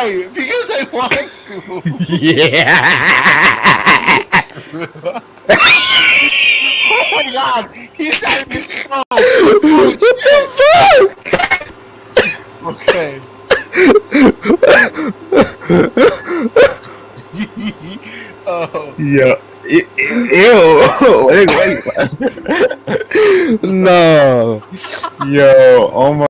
Why? Because I want to. Yeah. Oh my god, he's having a stroke. Oh shit. Okay. Oh. Yo. Ew. Wait. No. Yo. Oh my.